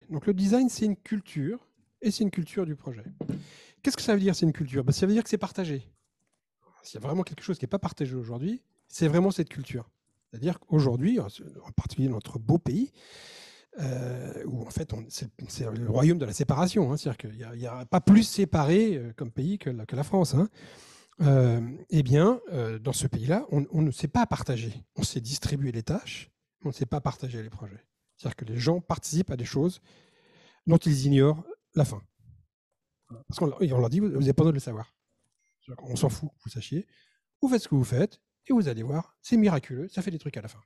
Donc le design, c'est une culture, et c'est une culture du projet. Qu'est-ce que ça veut dire, c'est une culture? Ça veut dire que c'est partagé. S'il y a vraiment quelque chose qui n'est pas partagé aujourd'hui, c'est vraiment cette culture. C'est-à-dire qu'aujourd'hui, en particulier dans notre beau pays, où en fait c'est le royaume de la séparation, hein, c'est-à-dire qu'il n'y a pas plus séparé comme pays que la France. Hein. Eh bien, dans ce pays-là, on ne sait pas partager. On sait distribuer les tâches, mais on ne sait pas partager les projets. C'est-à-dire que les gens participent à des choses dont ils ignorent la fin. Parce qu'on leur dit, vous n'avez pas besoin de le savoir. On s'en fout que vous sachiez. Vous faites ce que vous faites, et vous allez voir, c'est miraculeux, ça fait des trucs à la fin.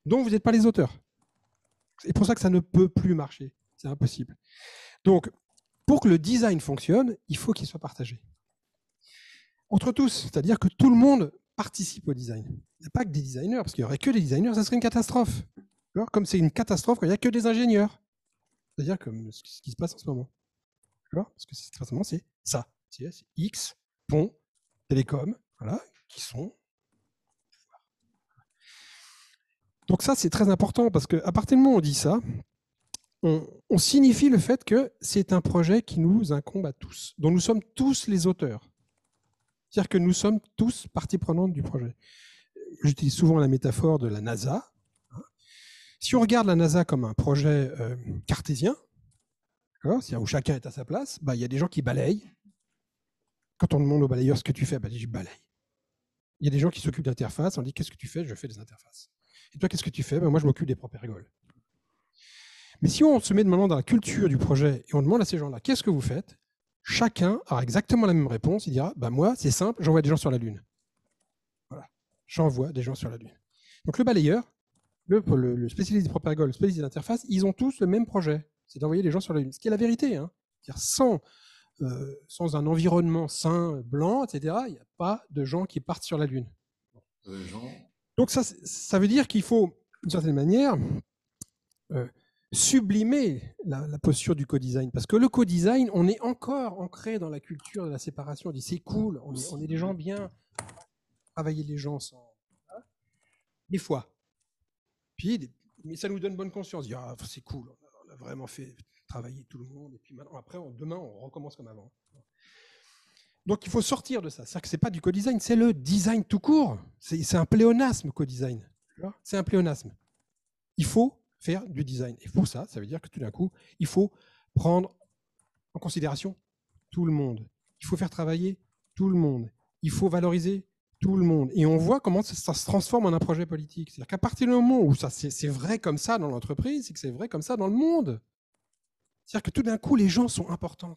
Donc, vous n'êtes pas les auteurs. C'est pour ça que ça ne peut plus marcher. C'est impossible. Donc, pour que le design fonctionne, il faut qu'il soit partagé. Entre tous, c'est-à-dire que tout le monde participe au design. Il n'y a pas que des designers, parce qu'il n'y aurait que des designers, ça serait une catastrophe. Alors, comme c'est une catastrophe quand il n'y a que des ingénieurs. C'est-à-dire comme ce qui se passe en ce moment. Parce que c'est ça. C'est X, pont, télécom, voilà, qui sont. Donc ça, c'est très important, parce qu'à partir du moment où on dit ça, on signifie le fait que c'est un projet qui nous incombe à tous, dont nous sommes tous les auteurs. C'est-à-dire que nous sommes tous partie prenante du projet. J'utilise souvent la métaphore de la NASA. Si on regarde la NASA comme un projet cartésien, où chacun est à sa place, il y a des gens qui balayent. Quand on demande au balayeur ce que tu fais, il dit je balaye. Il y a des gens qui s'occupent d'interfaces, on dit qu'est-ce que tu fais? Je fais des interfaces. Et toi, qu'est-ce que tu fais? Moi, je m'occupe des propres rigoles. Mais si on se met maintenant dans la culture du projet et on demande à ces gens-là qu'est-ce que vous faites, chacun aura exactement la même réponse. Il dira moi, c'est simple, j'envoie des gens sur la Lune. Voilà, j'envoie des gens sur la Lune. Donc le balayeur, le spécialiste des propres rigoles, le spécialiste des interfaces, ils ont tous le même projet, c'est d'envoyer des gens sur la Lune. Ce qui est la vérité. Hein. C'est-à-dire sans un environnement sain, blanc, etc., il n'y a pas de gens qui partent sur la Lune. Donc ça veut dire qu'il faut, d'une certaine manière, sublimer la posture du co-design. Parce que le co-design, on est encore ancré dans la culture de la séparation. On dit c'est cool, on est des gens bien, travailler les gens sans... Des fois. Puis, mais ça nous donne bonne conscience. Dire, c'est cool, on a vraiment fait travailler tout le monde. Et puis maintenant, après, demain, on recommence comme avant. Donc il faut sortir de ça. C'est-à-dire que ce n'est pas du co-design, c'est le design tout court. C'est un pléonasme, co-design. C'est un pléonasme. Il faut faire du design. Et pour ça, ça veut dire que tout d'un coup, il faut prendre en considération tout le monde. Il faut faire travailler tout le monde. Il faut valoriser tout le monde. Et on voit comment ça se transforme en un projet politique. C'est-à-dire qu'à partir du moment où c'est vrai comme ça dans l'entreprise, c'est que c'est vrai comme ça dans le monde. C'est-à-dire que tout d'un coup, les gens sont importants.